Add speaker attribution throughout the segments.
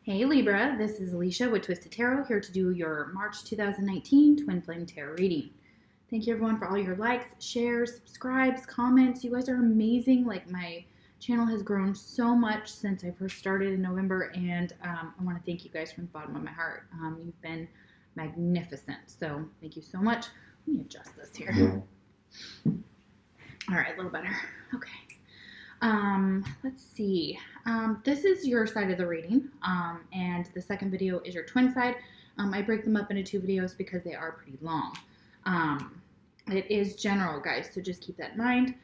Speaker 1: Hey Libra, this is Alicia with Twisted Tarot here to do your March 2019 Twin Flame Tarot reading. Thank you everyone for all your likes, shares, subscribes, comments. You guys are amazing. Like, my channel has grown so much since I first started in November, and I want to thank you guys from the bottom of my heart. You've been magnificent, so thank you so much. Let me adjust this here. All right, a little better. Okay. Let's see. This is your side of the reading, and the second video is your twin side. I break them up into two videos because they are pretty long. It is general, guys, so just keep that in mind.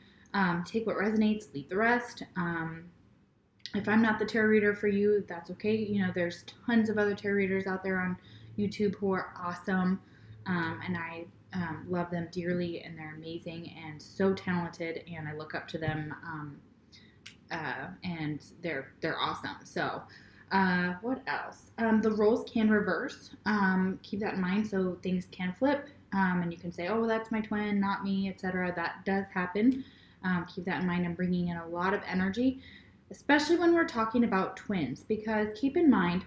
Speaker 1: Take what resonates, leave the rest. If I'm not the tarot reader for you, that's okay. You know, there's tons of other tarot readers out there on YouTube who are awesome, and I love them dearly, and they're amazing and so talented, and I look up to them. And they're awesome. So what else? The roles can reverse. Keep that in mind. So things can flip, and you can say, oh, well, that's my twin, not me, etc. That does happen. Keep that in mind. I'm bringing in a lot of energy, especially when we're talking about twins, because keep in mind,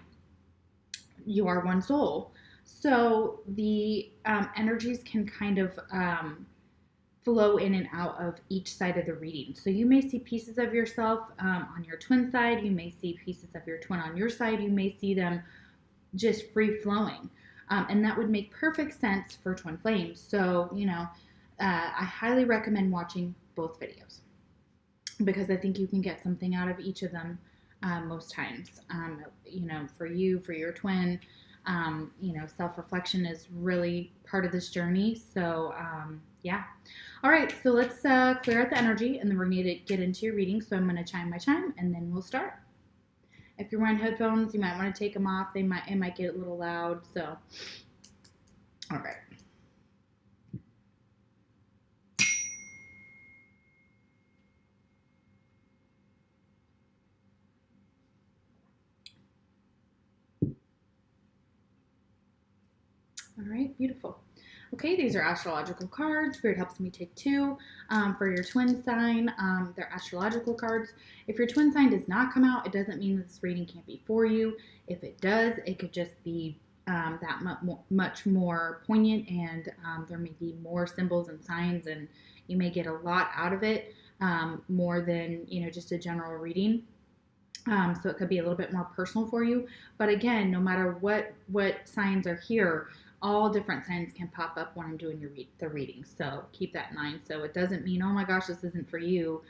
Speaker 1: you are one soul. So the energies can kind of flow in and out of each side of the reading. So you may see pieces of yourself on your twin side. You may see pieces of your twin on your side. You may see them just free flowing. And that would make perfect sense for twin flames. So, you know, I highly recommend watching both videos because I think you can get something out of each of them most times. You know, for you, for your twin, you know, self-reflection is really part of this journey. So, yeah. All right, so let's clear out the energy, and then we're going to get into your reading. So I'm going to chime by chime, and then we'll start. If you're wearing headphones, you might want to take them off. It might get a little loud. So, all right. All right, beautiful. Okay, these are astrological cards. Spirit helps me take two for your twin sign. They're astrological cards. If your twin sign does not come out, it doesn't mean that this reading can't be for you. If it does, it could just be that much more poignant, and there may be more symbols and signs, and you may get a lot out of it, more than, you know, just a general reading. So it could be a little bit more personal for you. But again, no matter what signs are here, all different signs can pop up when I'm doing the reading. So keep that in mind. So it doesn't mean, oh my gosh, this isn't for you,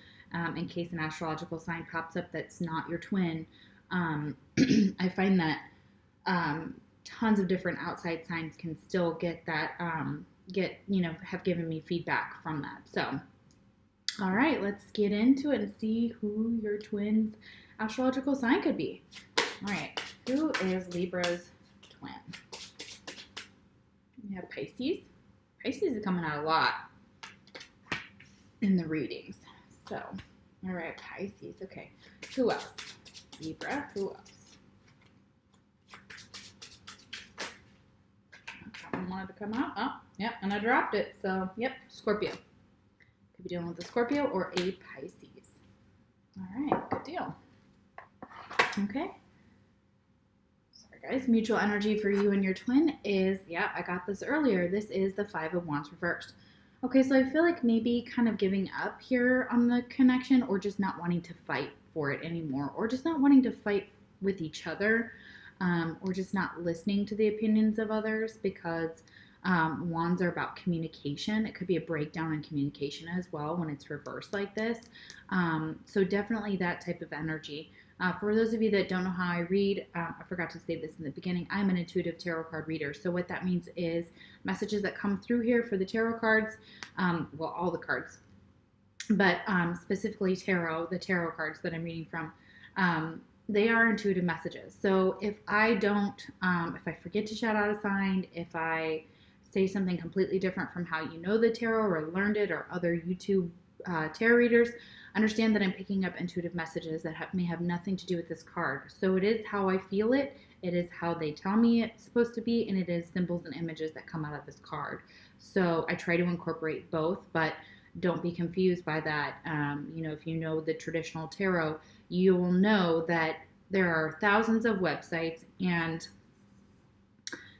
Speaker 1: in case an astrological sign pops up that's not your twin. I find that tons of different outside signs can still get that, you know, have given me feedback from that. So, all right, let's get into it and see who your twin's astrological sign could be. All right, who is Libra's twin? We have Pisces. Pisces is coming out a lot in the readings. So, all right, Pisces. Okay, who else? Libra. Who else? That one wanted to come out. Oh, yep, and I dropped it. So, yep, Scorpio. Could be dealing with a Scorpio or a Pisces. All right, good deal. Okay. Guys, mutual energy for you and your twin is, yeah, I got this earlier. This is the Five of Wands reversed. Okay, so I feel like maybe kind of giving up here on the connection, or just not wanting to fight for it anymore, or just not wanting to fight with each other, or just not listening to the opinions of others, because wands are about communication. It could be a breakdown in communication as well when it's reversed like this. So definitely that type of energy. For those of you that don't know how I read, I forgot to say this in the beginning, I'm an intuitive tarot card reader. So what that means is messages that come through here for the tarot cards, well, all the cards, but specifically tarot, the tarot cards that I'm reading from, they are intuitive messages. So if I don't, if I forget to shout out a sign, if I say something completely different from how you know the tarot or learned it, or other YouTube tarot readers, understand that I'm picking up intuitive messages that may have nothing to do with this card. So it is how I feel it, it is how they tell me it's supposed to be, and it is symbols and images that come out of this card. So I try to incorporate both, but don't be confused by that. You know, if you know the traditional tarot, you will know that there are thousands of websites and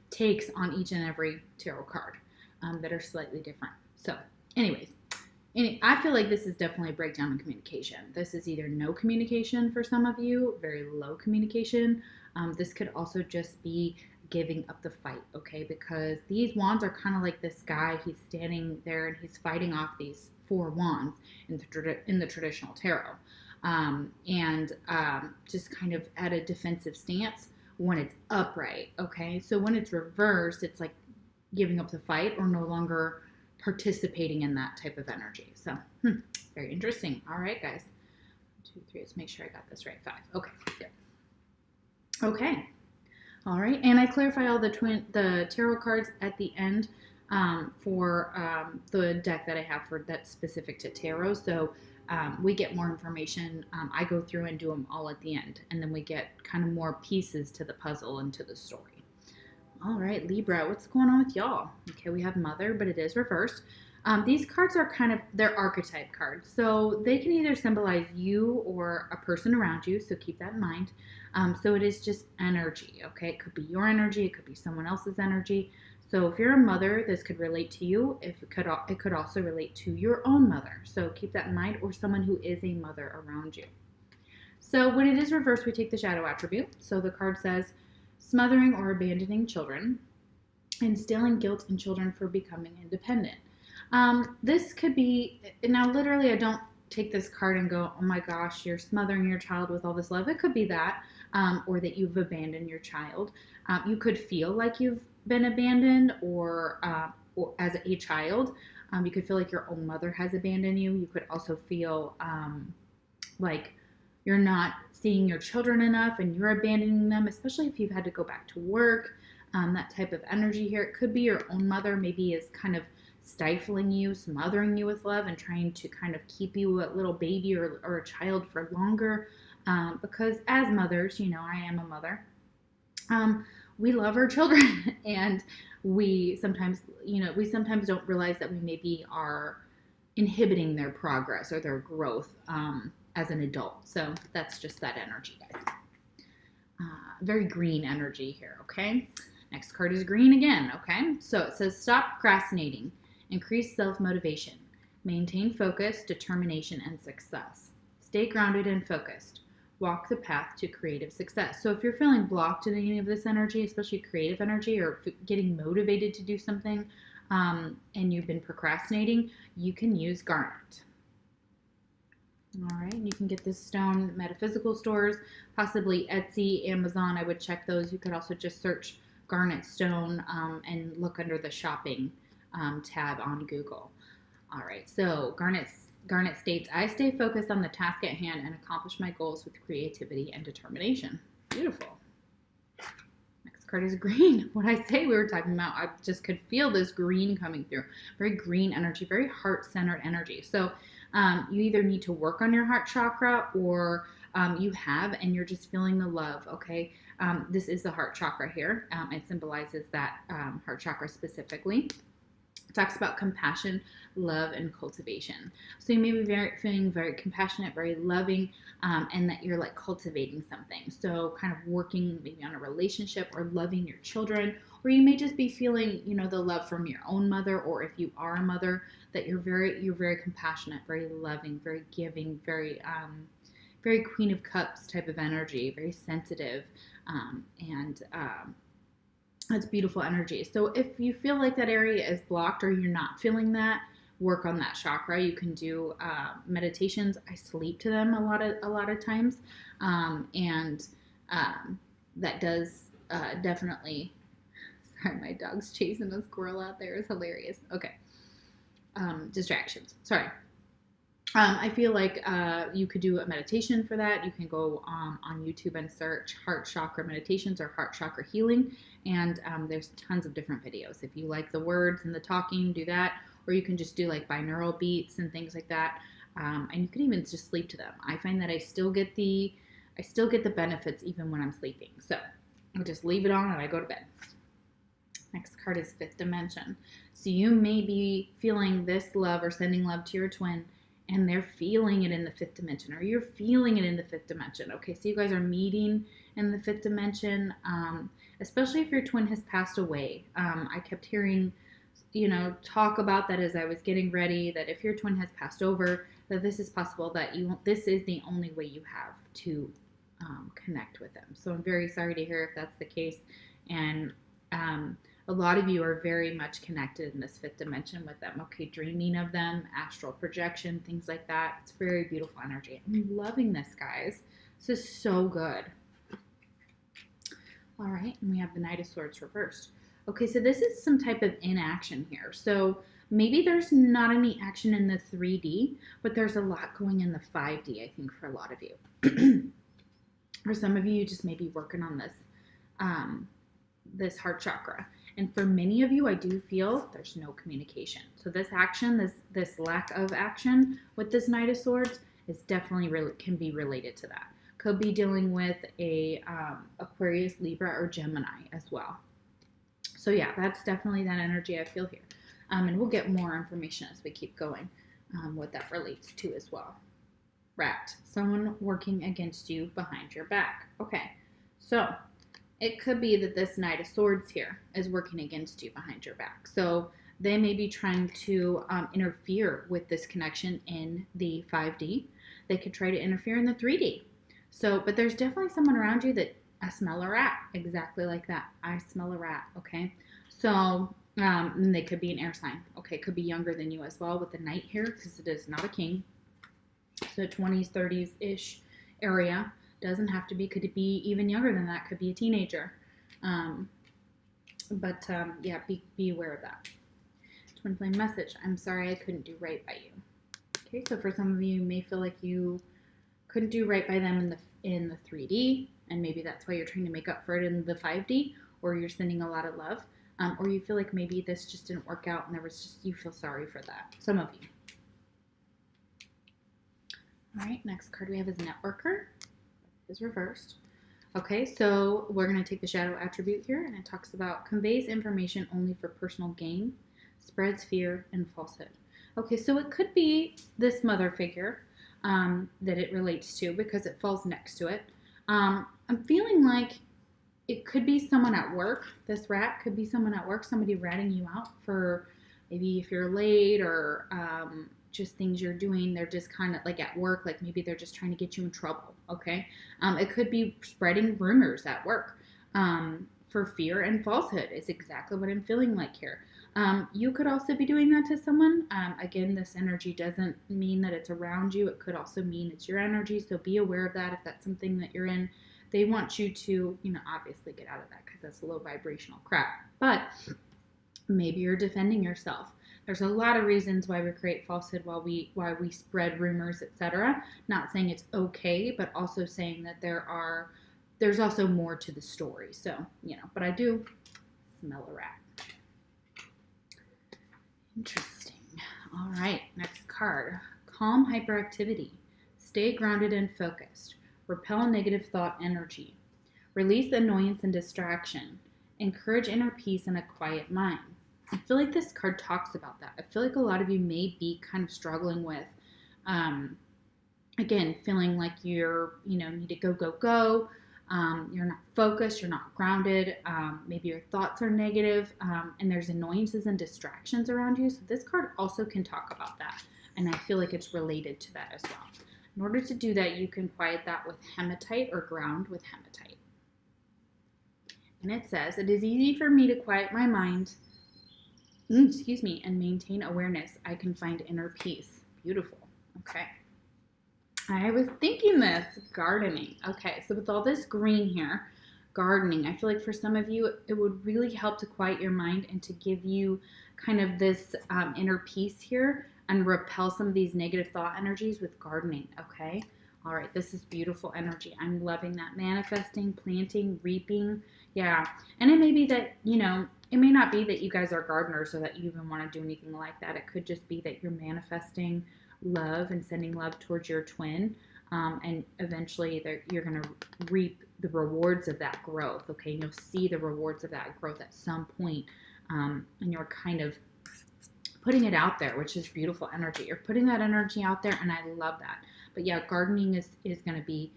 Speaker 1: takes on each and every tarot card that are slightly different. So, anyways, I feel like this is definitely a breakdown in communication. This is either no communication for some of you, very low communication. This could also just be giving up the fight, okay? Because these wands are kind of like this guy. He's standing there and he's fighting off these 4 wands in the traditional tarot. Just kind of at a defensive stance when it's upright, okay? So when it's reversed, it's like giving up the fight or no longer participating in that type of energy. So, very interesting. All right, guys. 1, 2, 3. Let's make sure I got this right. 5. Okay, good. Okay. All right, and I clarify all the tarot cards at the end for the deck that I have for that's specific to tarot. So we get more information. I go through and do them all at the end, and then we get kind of more pieces to the puzzle and to the story. All right, Libra, what's going on with y'all? Okay, we have Mother, but it is reversed. These cards are they're archetype cards. So they can either symbolize you or a person around you, so keep that in mind. So it is just energy, okay? It could be your energy, it could be someone else's energy. So if you're a mother, this could relate to you. It could also relate to your own mother. So keep that in mind, or someone who is a mother around you. So when it is reversed, we take the shadow attribute. So the card says, smothering or abandoning children, instilling guilt in children for becoming independent. This could be, now literally I don't take this card and go, oh my gosh, you're smothering your child with all this love. It could be that, or that you've abandoned your child. You could feel like you've been abandoned or as a child. You could feel like your own mother has abandoned you. You could also feel like you're not seeing your children enough and you're abandoning them, especially if you've had to go back to work. That type of energy here. It could be your own mother maybe is kind of stifling you, smothering you with love and trying to kind of keep you a little baby or a child for longer. Because as mothers, I am a mother. We love our children and we sometimes don't realize that we maybe are inhibiting their progress or their growth as an adult. So that's just that energy, guys. Very green energy here, okay? Next card is green again, okay? So it says stop procrastinating, increase self-motivation, maintain focus, determination, and success. Stay grounded and focused. Walk the path to creative success. So if you're feeling blocked in any of this energy, especially creative energy or getting motivated to do something and you've been procrastinating, you can use garnet. All right, you can get this stone at metaphysical stores, possibly Etsy, Amazon. I would check those. You could also just search garnet stone and look under the shopping tab on Google. All right, so Garnet states, I stay focused on the task at hand and accomplish my goals with creativity and determination. Beautiful. Next card is green. What I say we were talking about, I just could feel this green coming through. Very green energy, very heart-centered energy. So you either need to work on your heart chakra or you have and you're just feeling the love, okay? This is the heart chakra here. It symbolizes that heart chakra specifically. It talks about compassion, love, and cultivation. So you may be feeling very compassionate, very loving, and that you're like cultivating something. So kind of working maybe on a relationship or loving your children, or you may just be feeling, the love from your own mother, or if you are a mother, that you're very compassionate, very loving, very giving, very Queen of Cups type of energy, very sensitive, and it's beautiful energy. So if you feel like that area is blocked or you're not feeling that, work on that chakra. You can do meditations. I sleep to them a lot of times, and that does definitely. Sorry, my dog's chasing a squirrel out there. It's hilarious. Okay, distractions. Sorry. I feel like you could do a meditation for that. You can go on YouTube and search heart chakra meditations or heart chakra healing. And there's tons of different videos. If you like the words and the talking, do that. Or you can just do like binaural beats and things like that. And you can even just sleep to them. I find that I still get the benefits even when I'm sleeping. So I just leave it on and I go to bed. Next card is Fifth Dimension. So you may be feeling this love or sending love to your twin, and they're feeling it in the fifth dimension, or you're feeling it in the fifth dimension. Okay, so you guys are meeting in the fifth dimension, especially if your twin has passed away. I kept hearing, talk about that as I was getting ready, that if your twin has passed over, that this is possible, that this is the only way you have to connect with them. So I'm very sorry to hear if that's the case. And a lot of you are very much connected in this fifth dimension with them. Okay, dreaming of them, astral projection, things like that. It's very beautiful energy. I'm loving this, guys. This is so good. All right, and we have the Knight of Swords reversed. Okay, so this is some type of inaction here. So maybe there's not any action in the 3D, but there's a lot going in the 5D, I think, for a lot of you. For some of you just may be working on this, this heart chakra. And for many of you, I do feel there's no communication. So this action, this lack of action with this Knight of Swords is definitely can be related to that. Could be dealing with a Aquarius, Libra, or Gemini as well. So yeah, that's definitely that energy I feel here. And we'll get more information as we keep going, what that relates to as well. Rat, someone working against you behind your back. Okay, so it could be that this Knight of Swords here is working against you behind your back. So they may be trying to interfere with this connection in the 5D. They could try to interfere in the 3D. So, but there's definitely someone around you that, I smell a rat, exactly like that. I smell a rat, okay? So, and they could be an air sign. Okay, could be younger than you as well with the Knight here, because it is not a king. So 20s, 30s-ish area. Doesn't have to be, could it be even younger than that, could be a teenager. Yeah, be aware of that. Twin flame message, I'm sorry I couldn't do right by you. Okay, so for some of you may feel like you couldn't do right by them in the 3D, and maybe that's why you're trying to make up for it in the 5D, or you're sending a lot of love, or you feel like maybe this just didn't work out and you feel sorry for that, some of you. All right, next card we have is Networker. Is reversed. Okay, so we're going to take the shadow attribute here, and it talks about conveys information only for personal gain, spreads fear and falsehood. Okay, so it could be this mother figure that it relates to, because it falls next to it. I'm feeling like it could be someone at work. This rat could be someone at work, somebody ratting you out for maybe if you're late, or just things you're doing. They're just kind of like at work, like maybe they're just trying to get you in trouble. Okay, it could be spreading rumors at work for fear and falsehood is exactly what I'm feeling like here. You could also be doing that to someone. Again, this energy doesn't mean that it's around you. It could also mean it's your energy, so be aware of that if that's something that you're in. They want you to, obviously get out of that, because that's low vibrational crap. But maybe you're defending yourself. There's a lot of reasons why we create falsehood, why we spread rumors, etc. Not saying it's okay, but also saying that there's also more to the story. So, but I do smell a rat. Interesting. All right, next card. Calm hyperactivity. Stay grounded and focused. Repel negative thought energy. Release annoyance and distraction. Encourage inner peace and a quiet mind. I feel like this card talks about that. I feel like a lot of you may be kind of struggling with, again, feeling like you're, need to go. You're not focused, you're not grounded. Maybe your thoughts are negative, and there's annoyances and distractions around you. So this card also can talk about that. And I feel like it's related to that as well. In order to do that, you can quiet that with hematite or ground with hematite. And it says, it is easy for me to quiet my mind, and maintain awareness. I can find inner peace. Beautiful. Okay. I was thinking this, gardening. Okay, so with all this green here, gardening, I feel like for some of you, it would really help to quiet your mind and to give you kind of this inner peace here and repel some of these negative thought energies with gardening, okay? All right, this is beautiful energy. I'm loving that. Manifesting, planting, reaping. Yeah, and it may be that, it may not be that you guys are gardeners or that you even want to do anything like that. It could just be that you're manifesting love and sending love towards your twin, and eventually you're going to reap the rewards of that growth, okay? You'll see the rewards of that growth at some point, and you're kind of putting it out there, which is beautiful energy. You're putting that energy out there, and I love that. But yeah, gardening is going to be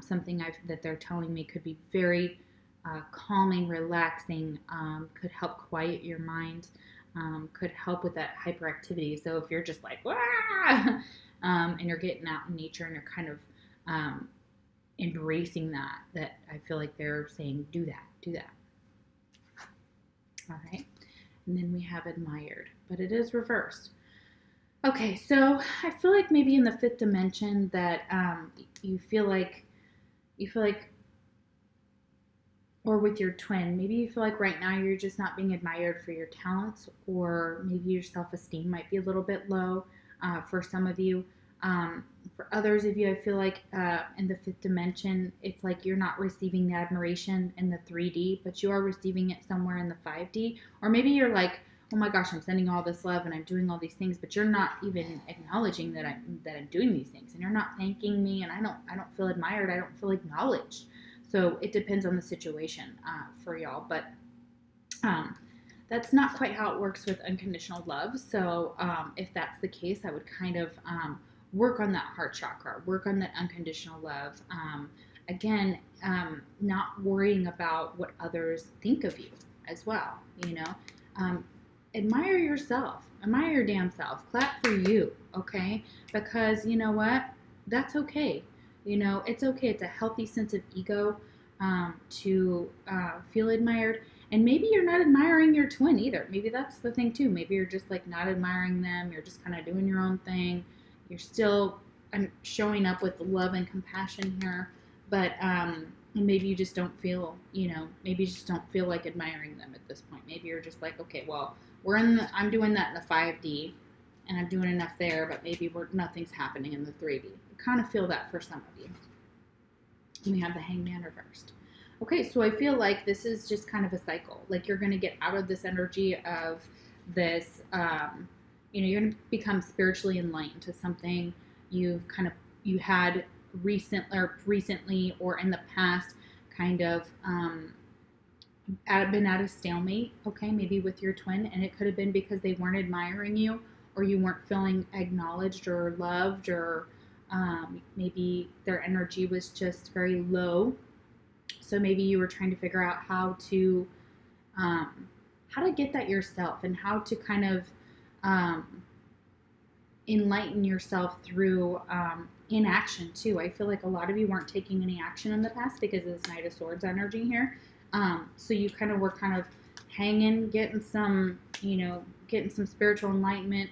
Speaker 1: something that they're telling me could be very calming, relaxing, could help quiet your mind, could help with that hyperactivity. So if you're just like, wah, and you're getting out in nature and you're kind of embracing that I feel like they're saying, do that. All right. And then we have admired, but it is reversed. Okay, so I feel like maybe in the fifth dimension that you feel like, or with your twin, maybe you feel like right now you're just not being admired for your talents, or maybe your self-esteem might be a little bit low for some of you. For others of you, I feel like in the fifth dimension, it's like you're not receiving the admiration in the 3D, but you are receiving it somewhere in the 5D. Or maybe you're like, oh my gosh, I'm sending all this love and I'm doing all these things, but you're not even acknowledging that I'm doing these things, and you're not thanking me, and I don't feel admired, I don't feel acknowledged. So it depends on the situation for y'all, but that's not quite how it works with unconditional love. So if that's the case, I would kind of work on that heart chakra, work on that unconditional love. Again, not worrying about what others think of you as well, admire yourself, admire your damn self, clap for you, okay? Because you know what? That's okay. It's okay. It's a healthy sense of ego to feel admired. And maybe you're not admiring your twin either. Maybe that's the thing too. Maybe you're just like not admiring them. You're just kind of doing your own thing. You're still showing up with love and compassion here, but maybe you just don't feel, maybe you just don't feel like admiring them at this point. Maybe you're just like, okay, well, I'm doing that in the 5D, and I'm doing enough there, but maybe nothing's happening in the 3D. I kind of feel that for some of you. And we have the Hangman reversed. Okay, so I feel like this is just kind of a cycle. Like you're going to get out of this energy of this, you're going to become spiritually enlightened to something you had recently or in the past kind of been at a stalemate, okay, maybe with your twin, and it could have been because they weren't admiring you, or you weren't feeling acknowledged or loved, or maybe their energy was just very low. So maybe you were trying to figure out how to get that yourself, and how to kind of enlighten yourself through inaction too. I feel like a lot of you weren't taking any action in the past because of this Knight of Swords energy here. So you kind of were kind of hanging, getting some spiritual enlightenment,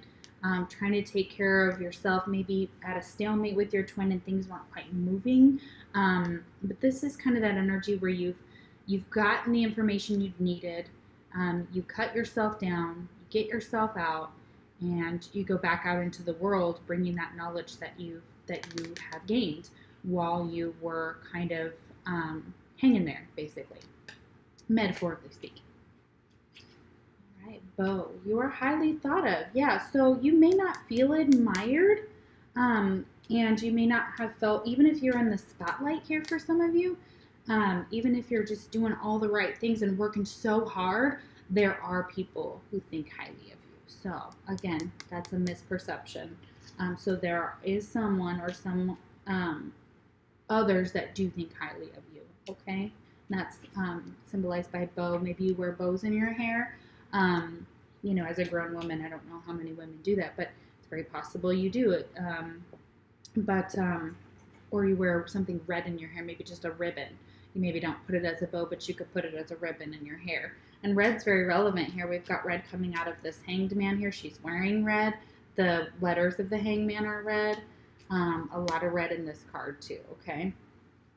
Speaker 1: trying to take care of yourself, maybe at a stalemate with your twin and things weren't quite moving. But this is kind of that energy where you've gotten the information you needed, you cut yourself down, you get yourself out, and you go back out into the world bringing that knowledge that you have gained while you were kind of hanging there, basically, metaphorically speaking. All right, Bo, you are highly thought of. Yeah, so you may not feel admired, and you may not have felt, even if you're in the spotlight here for some of you, even if you're just doing all the right things and working so hard, there are people who think highly of you. So again, that's a misperception. So there is someone or some others that do think highly of you, okay? And that's symbolized by bow. Maybe you wear bows in your hair. As a grown woman, I don't know how many women do that, but it's very possible you do it. Or you wear something red in your hair, maybe just a ribbon. You maybe don't put it as a bow, but you could put it as a ribbon in your hair. And red's very relevant here. We've got red coming out of this Hanged Man here. She's wearing red. The letters of the Hangman are red. A lot of red in this card too, okay?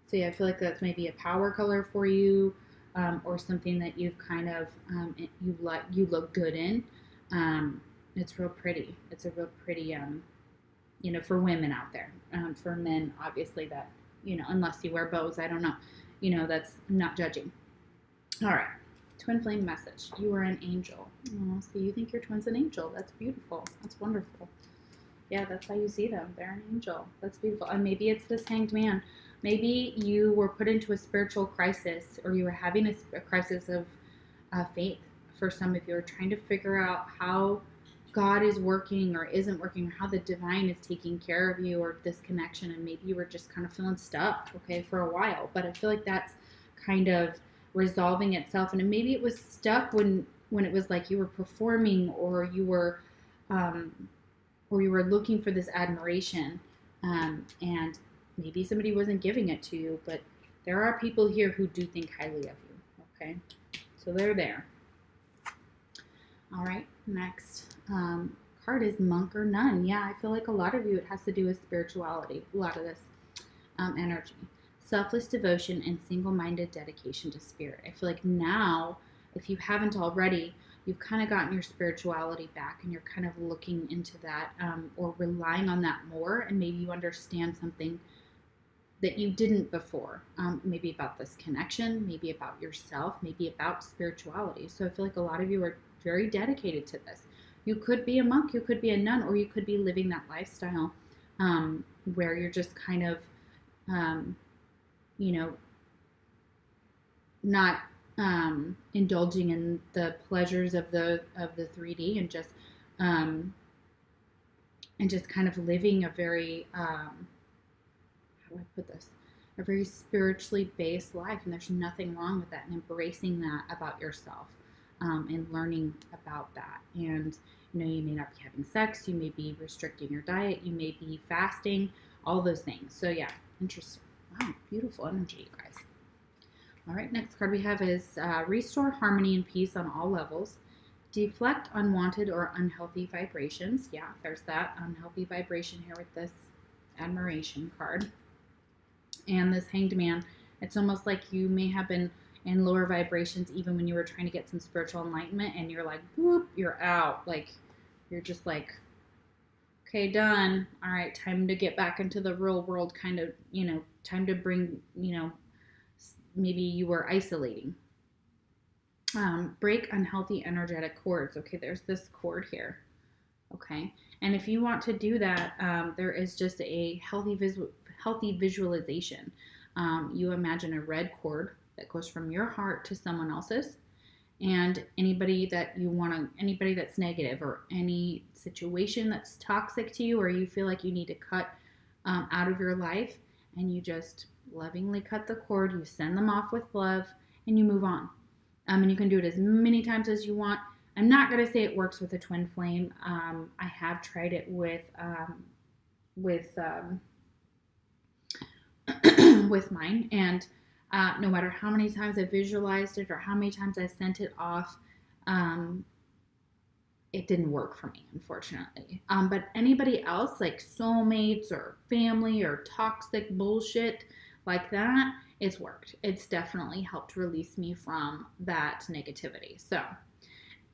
Speaker 1: So yeah, I feel like that's maybe a power color for you, or something that you've kind of, you look good in. It's real pretty. It's a real pretty, for women out there. For men, obviously that, unless you wear bows, I don't know. That's, I'm not judging. All right. Twin flame message. You are an angel. Oh, so you think your twin's an angel. That's beautiful. That's wonderful. Yeah, that's how you see them. They're an angel. That's beautiful. And maybe it's this Hanged Man. Maybe you were put into a spiritual crisis, or you were having a crisis of faith. For some of you are trying to figure out how God is working or isn't working, or how the divine is taking care of you, or this connection, and maybe you were just kind of feeling stuck, okay, for a while. But I feel like that's kind of resolving itself, and maybe it was stuck when it was like you were performing, um, or you were looking for this admiration, and maybe somebody wasn't giving it to you. But there are people here who do think highly of you, okay? So they're there. All right, next card is Monk or Nun. Yeah, I feel like a lot of you, it has to do with spirituality, a lot of this energy. Selfless devotion and single-minded dedication to spirit. I feel like now, if you haven't already, you've kind of gotten your spirituality back, and you're kind of looking into that, or relying on that more, and maybe you understand something that you didn't before, maybe about this connection, maybe about yourself, maybe about spirituality. So I feel like a lot of you are very dedicated to this. You could be a monk, you could be a nun, or you could be living that lifestyle where you're just kind of, not indulging in the pleasures of the 3D, and just kind of living a very how do I put this? A very spiritually based life, and there's nothing wrong with that, and embracing that about yourself, and learning about that. And you may not be having sex, you may be restricting your diet, you may be fasting, all those things. So yeah, interesting. Wow, beautiful energy, you guys. All right, next card we have is Restore Harmony and Peace on All Levels. Deflect unwanted or unhealthy vibrations. Yeah, there's that unhealthy vibration here with this admiration card. And this Hanged Man, it's almost like you may have been in lower vibrations even when you were trying to get some spiritual enlightenment, and you're like, whoop, you're out. Like, you're just like, okay, done. All right, time to get back into the real world, kind of, time to bring, maybe you were isolating. Break unhealthy energetic cords. Okay, there's this cord here. Okay, and if you want to do that, there is just a healthy visualization. You imagine a red cord that goes from your heart to someone else's, and anybody that's negative, or any situation that's toxic to you, or you feel like you need to cut out of your life, and you just lovingly cut the cord, you send them off with love, and you move on. And you can do it as many times as you want. I'm not going to say it works with a twin flame. I have tried it with with mine, and no matter how many times I visualized it or how many times I sent it off, it didn't work for me, unfortunately. But anybody else, like soulmates or family or toxic bullshit like that, it's worked. It's definitely helped release me from that negativity. So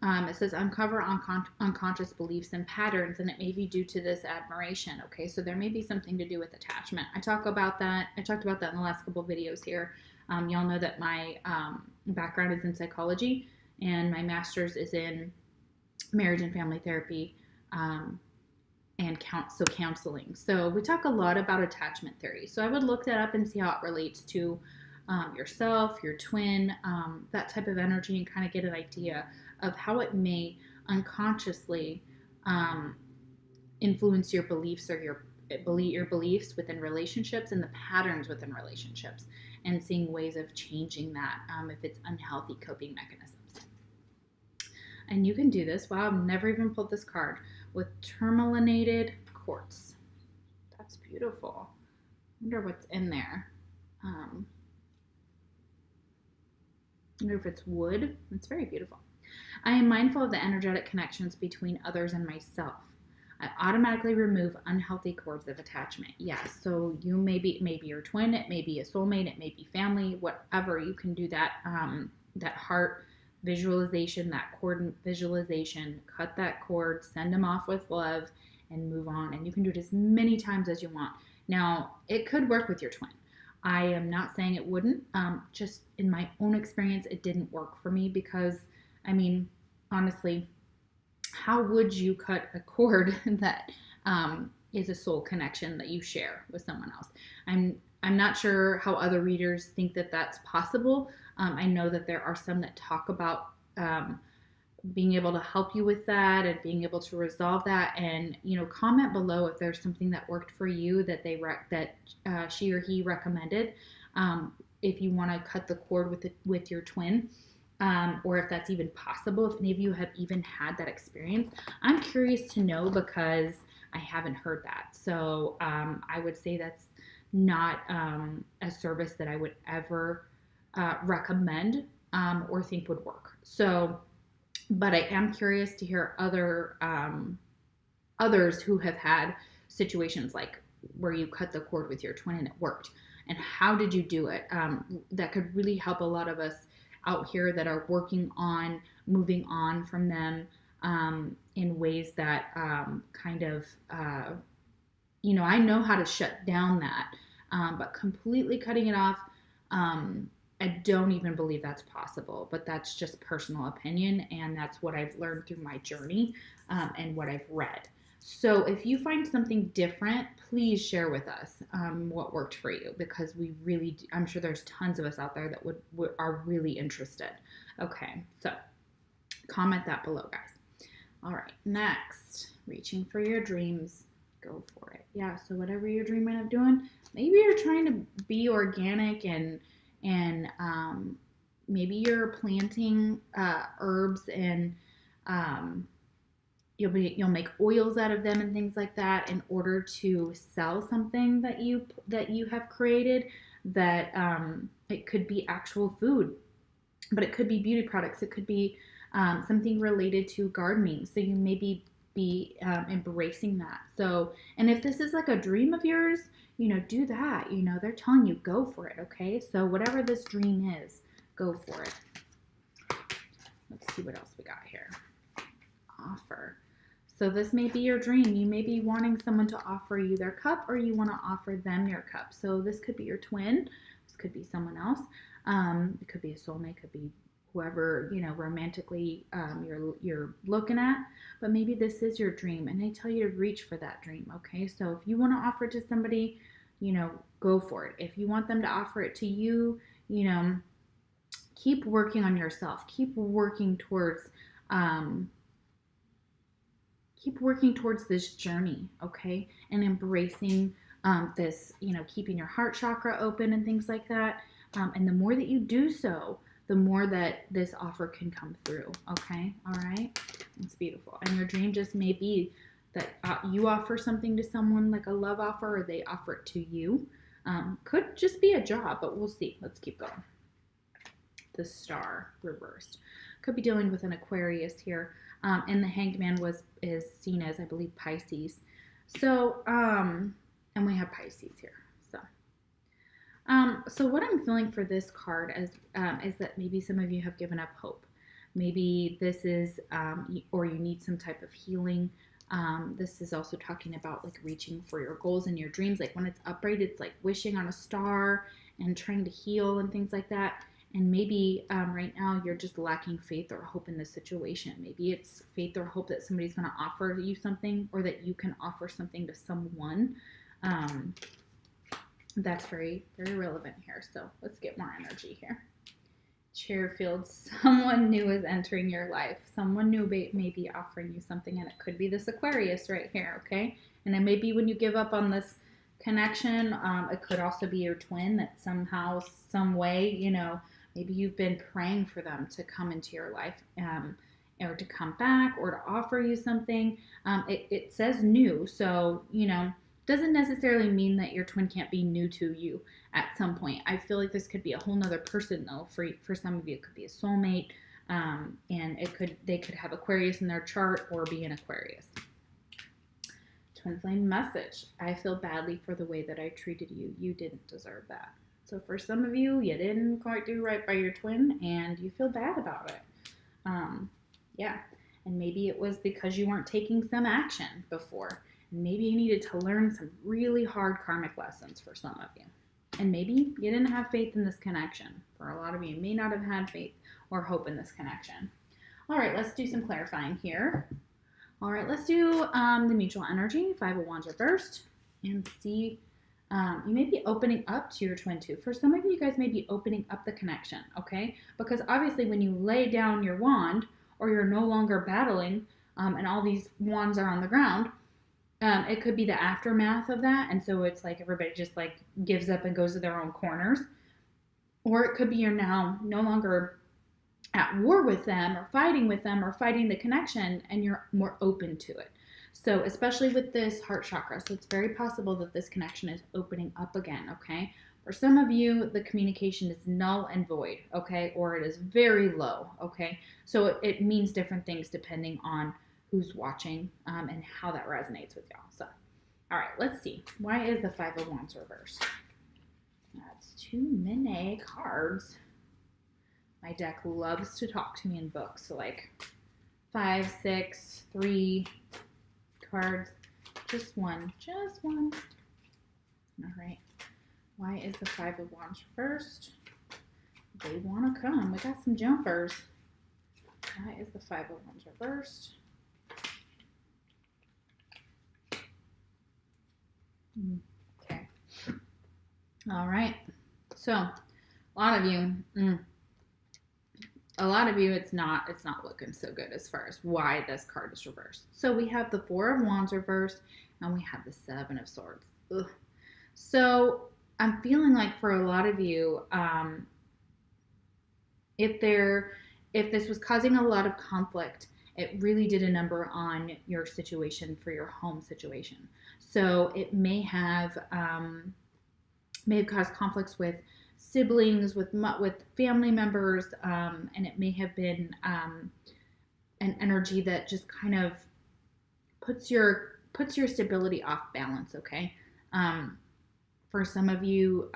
Speaker 1: it says uncover unconscious beliefs and patterns, and it may be due to this admiration. Okay, so there may be something to do with attachment. I talked about that in the last couple of videos here. Y'all know that my background is in psychology, and my master's is in marriage and family therapy, and counseling. So we talk a lot about attachment theory. So I would look that up and see how it relates to yourself, your twin, that type of energy, and kind of get an idea of how it may unconsciously influence your beliefs, or your beliefs within relationships, and the patterns within relationships, and seeing ways of changing that if it's unhealthy coping mechanisms. And you can do this. Wow, I've never even pulled this card. With tourmalinated quartz. That's beautiful. I wonder what's in there. I wonder if it's wood. It's very beautiful. I am mindful of the energetic connections between others and myself. I automatically remove unhealthy cords of attachment. Yes, so you may be your twin, it may be a soulmate, it may be family, whatever. You can do that, that heart visualization, that cord visualization, cut that cord, send them off with love, and move on. And you can do it as many times as you want. Now, it could work with your twin. I am not saying it wouldn't. Just in my own experience, it didn't work for me because, I mean, honestly, how would you cut a cord that is a soul connection that you share with someone else? I'm not sure how other readers think that that's possible. I know that there are some that talk about being able to help you with that and being able to resolve that. And comment below if there's something that worked for you that she or he recommended. If you want to cut the cord with your twin, or if that's even possible, if any of you have even had that experience. I'm curious to know because I haven't heard that. So I would say that's not a service that I would ever recommend or think would work. So, but I am curious to hear others who have had situations like where you cut the cord with your twin and it worked. And how did you do it? That could really help a lot of us out here that are working on moving on from them in ways that I know how to shut down that, but completely cutting it off, I don't even believe that's possible, but that's just personal opinion, and that's what I've learned through my journey and what I've read. So if you find something different, please share with us what worked for you, because I'm sure there's tons of us out there that are really interested. Okay, so comment that below, guys. All right, next, reaching for your dreams. Go for it. Yeah, so whatever you're dreaming of doing, maybe you're trying to be organic and maybe you're planting herbs and you'll make oils out of them and things like that in order to sell something that you have created. That it could be actual food, but it could be beauty products. It could be something related to gardening. So you maybe be embracing that. So, and if this is like a dream of yours, do that. They're telling you go for it. Okay, so whatever this dream is, go for it. Let's see what else we got here. Offer. So this may be your dream. You may be wanting someone to offer you their cup, or you want to offer them your cup. So this could be your twin. This could be someone else. It could be a soulmate. Could be whoever romantically you're looking at. But maybe this is your dream, and they tell you to reach for that dream. Okay, so if you want to offer it to somebody, go for it. If you want them to offer it to you, keep working on yourself. Keep working towards this journey, okay? And embracing this, keeping your heart chakra open and things like that. And the more that you do so, the more that this offer can come through, okay? All right? It's beautiful. And your dream just may be that you offer something to someone, like a love offer, or they offer it to you. Could just be a job, but we'll see. Let's keep going. The Star reversed. Could be dealing with an Aquarius here. And the Hanged Man is seen as, I believe, Pisces. So, and we have Pisces here. So what I'm feeling for this card is that maybe some of you have given up hope. Maybe this is, or you need some type of healing. This is also talking about like reaching for your goals and your dreams. Like when it's upright, it's like wishing on a star and trying to heal and things like that. And maybe right now you're just lacking faith or hope in this situation. Maybe it's faith or hope that somebody's going to offer you something, or that you can offer something to someone. That's very, very relevant here. So let's get more energy here. Chairfield, someone new is entering your life. Someone new may be offering you something, and it could be this Aquarius right here, okay? And then maybe when you give up on this connection, it could also be your twin that somehow, some way, maybe you've been praying for them to come into your life, or to come back, or to offer you something. It says new, so, doesn't necessarily mean that your twin can't be new to you at some point. I feel like this could be a whole nother person though. For some of you, it could be a soulmate, and they could have Aquarius in their chart or be an Aquarius. Twin flame message. I feel badly for the way that I treated you. You didn't deserve that. So for some of you, you didn't quite do right by your twin, and you feel bad about it. Yeah, and maybe it was because you weren't taking some action before. Maybe you needed to learn some really hard karmic lessons for some of you. And maybe you didn't have faith in this connection. For a lot of you, may not have had faith or hope in this connection. All right, let's do some clarifying here. All right, let's do the mutual energy, 5 of Wands reversed, and see, you may be opening up to your twin too. For some of you guys may be opening up the connection, okay? Because obviously when you lay down your wand, or you're no longer battling, and all these wands are on the ground. It could be the aftermath of that, and so it's like everybody just like gives up and goes to their own corners. Or it could be you're now no longer at war with them or fighting the connection, and you're more open to it. So especially with this heart chakra, so it's very possible that this connection is opening up again, okay? For some of you, the communication is null and void, okay? Or it is very low, okay? So it means different things depending on who's watching and how that resonates with y'all. So, all right, let's see. Why is the Five of Wands reversed? That's too many cards. My deck loves to talk to me in books. So like 5, 6, 3 cards. Just one. All right. Why is the Five of Wands reversed? They want to come. We got some jumpers. Why is the Five of Wands reversed? Okay. All right. So, a lot of you, it's not looking so good as far as why this card is reversed. So we have the Four of Wands reversed, and we have the Seven of Swords. Ugh. So I'm feeling like for a lot of you, if this was causing a lot of conflict, it really did a number on your situation for your home situation. So it may have caused conflicts with siblings, with family members, and it may have been an energy that just kind of puts your stability off balance. Okay, for some of you,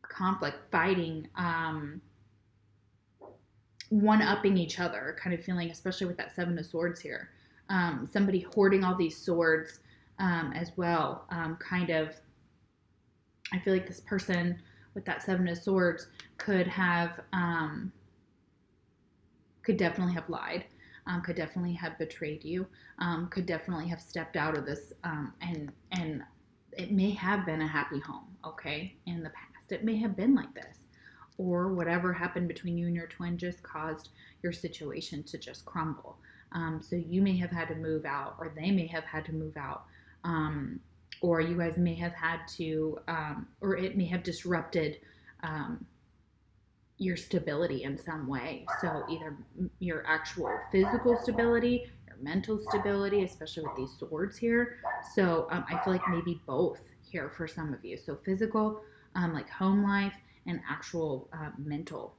Speaker 1: conflict, fighting, one-upping each other, kind of feeling, especially with that Seven of Swords here, somebody hoarding all these swords as well, kind of. I feel like this person with that Seven of Swords could definitely have lied, could definitely have betrayed you, could definitely have stepped out of this, and it may have been a happy home, okay, in the past. It may have been like this, or whatever happened between you and your twin just caused your situation to just crumble. So you may have had to move out, or they may have had to move out, or you guys may have had to, or it may have disrupted your stability in some way. So either your actual physical stability, your mental stability, especially with these swords here. So I feel like maybe both here for some of you. So physical, like home life, and actual mental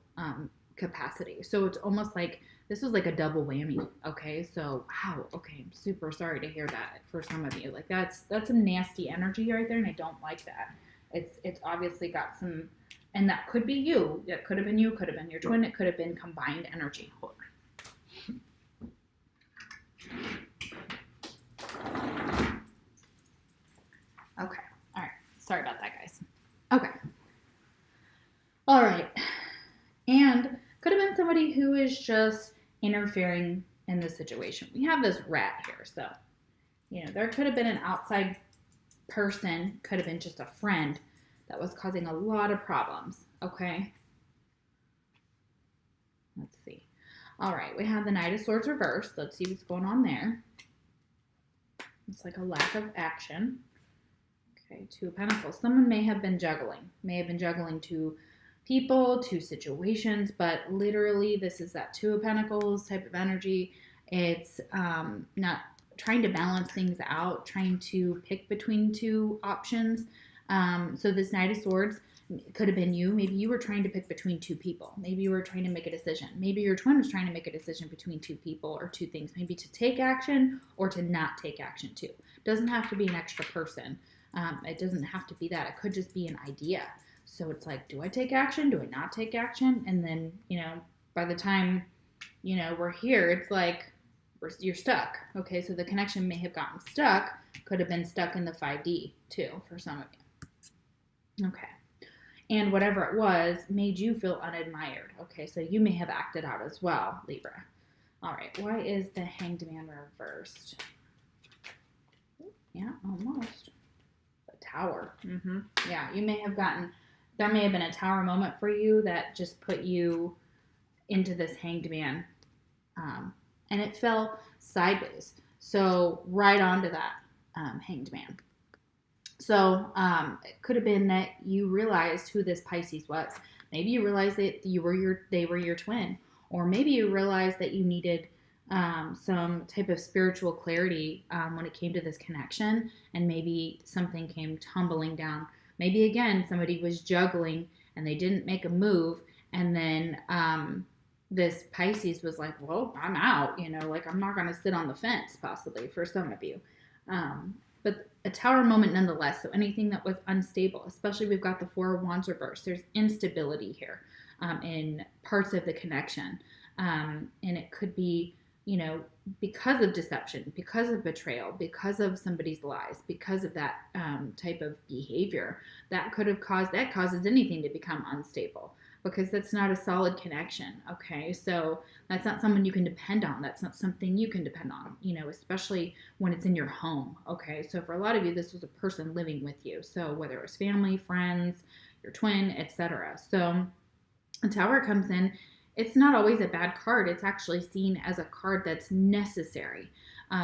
Speaker 1: capacity. So it's almost like this was like a double whammy. Okay, so wow. Okay, I'm super sorry to hear that for some of you. Like that's some nasty energy right there, and I don't like that. It's obviously got some, and that could be you. That could have been you. Could have been your twin. It could have been combined energy. Hold on. Okay. All right. Sorry about that, guys. Okay. All right. And could have been somebody who is just interfering in the situation. We have this rat here, so, there could have been an outside person, could have been just a friend that was causing a lot of problems, okay? Let's see. All right, we have the Knight of Swords reversed. Let's see what's going on there. It's like a lack of action. Okay, Two of Pentacles. Someone may have been juggling two people, two situations, but literally this is that Two of Pentacles type of energy. It's not trying to balance things out, trying to pick between two options. So this Knight of Swords could have been you. Maybe you were trying to pick between two people. Maybe you were trying to make a decision. Maybe your twin was trying to make a decision between two people or two things, maybe to take action or to not take action too. It doesn't have to be an extra person. It doesn't have to be that. It could just be an idea. So it's like, do I take action? Do I not take action? And then, by the time, we're here, it's like, you're stuck. Okay, so the connection may have gotten stuck. Could have been stuck in the 5D too for some of you. Okay. And whatever it was made you feel unadmired. Okay, so you may have acted out as well, Libra. All right, why is the Hanged Man reversed? Yeah, almost. The Tower. Yeah, you may have there may have been a Tower moment for you that just put you into this Hanged Man, and it fell sideways. So right onto that Hanged Man. So it could have been that you realized who this Pisces was. Maybe you realized that they were your twin, or maybe you realized that you needed some type of spiritual clarity when it came to this connection, and maybe something came tumbling down. Maybe again somebody was juggling and they didn't make a move, and then this Pisces was like, well, I'm out, like I'm not going to sit on the fence, possibly for some of you. But a Tower moment nonetheless. So anything that was unstable, especially we've got the Four of Wands reversed. There's instability here in parts of the connection. And it could be, because of deception, because of betrayal, because of somebody's lies, because of that type of behavior, that causes anything to become unstable, because that's not a solid connection, okay? So that's not someone you can depend on. That's not something you can depend on, especially when it's in your home, okay? So for a lot of you, this was a person living with you. So whether it was family, friends, your twin, etc. So a Tower comes in. It's not always a bad card. It's actually seen as a card that's necessary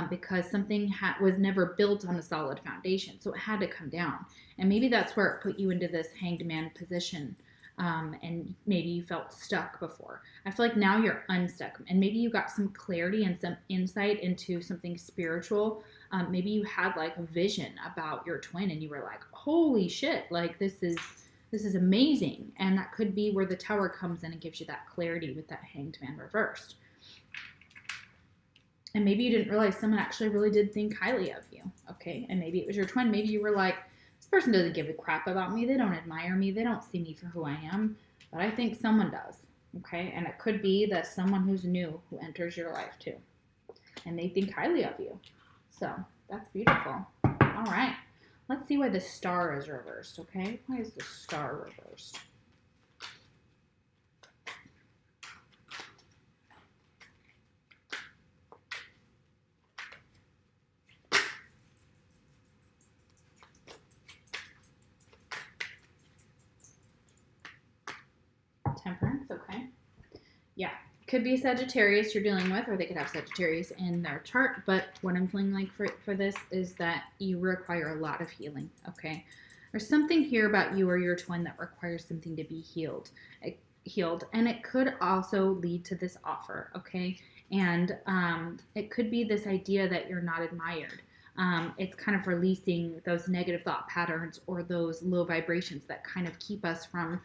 Speaker 1: because something was never built on a solid foundation. So it had to come down. And maybe that's where it put you into this Hanged Man position. And maybe you felt stuck before. I feel like now you're unstuck, and maybe you got some clarity and some insight into something spiritual. Maybe you had like a vision about your twin, and you were like, "Holy shit! Like this is amazing." And that could be where the Tower comes in and gives you that clarity with that Hanged Man reversed. And maybe you didn't realize someone actually really did think highly of you. Okay, and maybe it was your twin. Maybe you were like, this person doesn't give a crap about me. They don't admire me. They don't see me for who I am. But I think someone does. Okay. And it could be that someone who's new who enters your life too. And they think highly of you. So that's beautiful. All right. Let's see why the Star is reversed. Okay. Why is the Star reversed? Temperance, okay. Yeah, could be Sagittarius you're dealing with, or they could have Sagittarius in their chart, but what I'm feeling like for this is that you require a lot of healing, okay? There's something here about you or your twin that requires something to be healed, and it could also lead to this offer, okay? And it could be this idea that you're not admired. It's kind of releasing those negative thought patterns or those low vibrations that kind of keep us from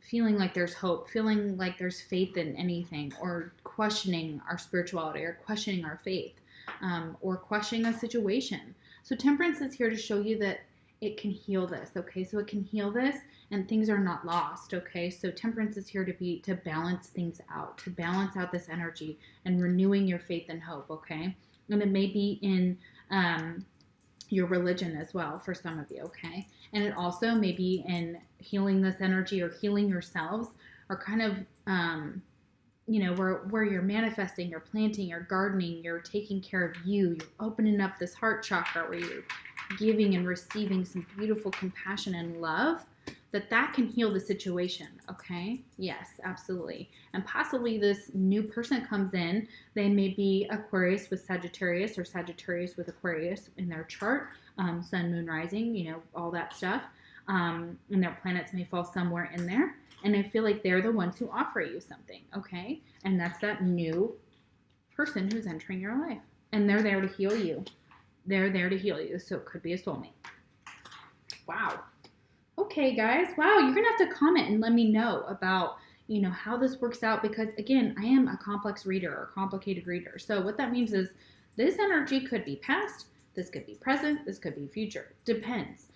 Speaker 1: feeling like there's hope, feeling like there's faith in anything, or questioning our spirituality, or questioning our faith, or questioning a situation. So Temperance is here to show you that it can heal this, okay? So it can heal this, and things are not lost, okay? So Temperance is here to balance things out, to balance out this energy and renewing your faith and hope, okay? And it may be in your religion as well for some of you, okay? And it also may be in healing this energy or healing yourselves, or kind of, where you're manifesting, you're planting, you're gardening, you're taking care of you, you're opening up this heart chakra where you're giving and receiving some beautiful compassion and love, that can heal the situation, okay? Yes, absolutely. And possibly this new person comes in. They may be Aquarius with Sagittarius, or Sagittarius with Aquarius in their chart, sun, moon, rising, all that stuff. And their planets may fall somewhere in there. And I feel like they're the ones who offer you something, okay? And that's that new person who's entering your life. And they're there to heal you. They're there to heal you. So it could be a soulmate. Wow. Okay, guys. Wow, you're going to have to comment and let me know about, how this works out, because, again, I am a complex reader or complicated reader. So what that means is this energy could be past, this could be present, this could be future. Depends.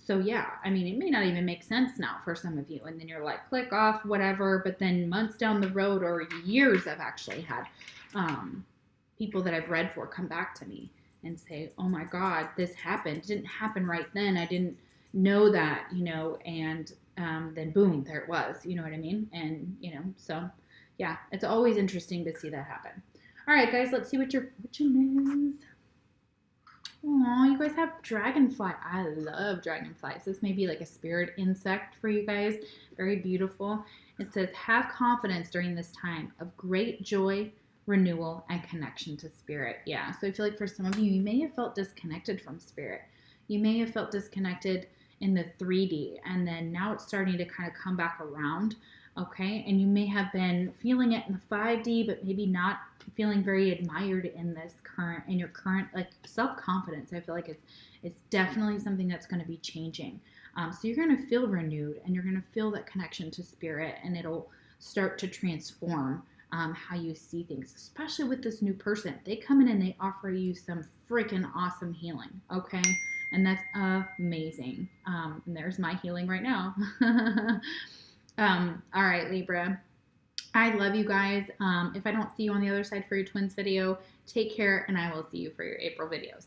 Speaker 1: So, yeah, it may not even make sense now for some of you. And then you're like, click off, whatever. But then months down the road, or years, I've actually had people that I've read for come back to me and say, oh, my God, this happened. It didn't happen right then. I didn't know that, and then boom, there it was, you know what I mean? And, so yeah, it's always interesting to see that happen. All right, guys, let's see what your fortune is. Aw, you guys have dragonfly. I love dragonflies. This may be like a spirit insect for you guys. Very beautiful. It says, have confidence during this time of great joy, renewal, and connection to spirit. Yeah, so I feel like for some of you, you may have felt disconnected from spirit. You may have felt disconnected in the 3D, and then now it's starting to kind of come back around. Okay, and you may have been feeling it in the 5D, but maybe not feeling very admired in this current, in your current like self-confidence. I feel like it's definitely something that's going to be changing. So you're going to feel renewed, and you're going to feel that connection to spirit, and it'll start to transform how you see things, especially with this new person. They come in and they offer you some freaking awesome healing. Okay, and that's amazing. And there's my healing right now. All right, Libra. I love you guys. If I don't see you on the other side for your twins video, take care, and I will see you for your April videos.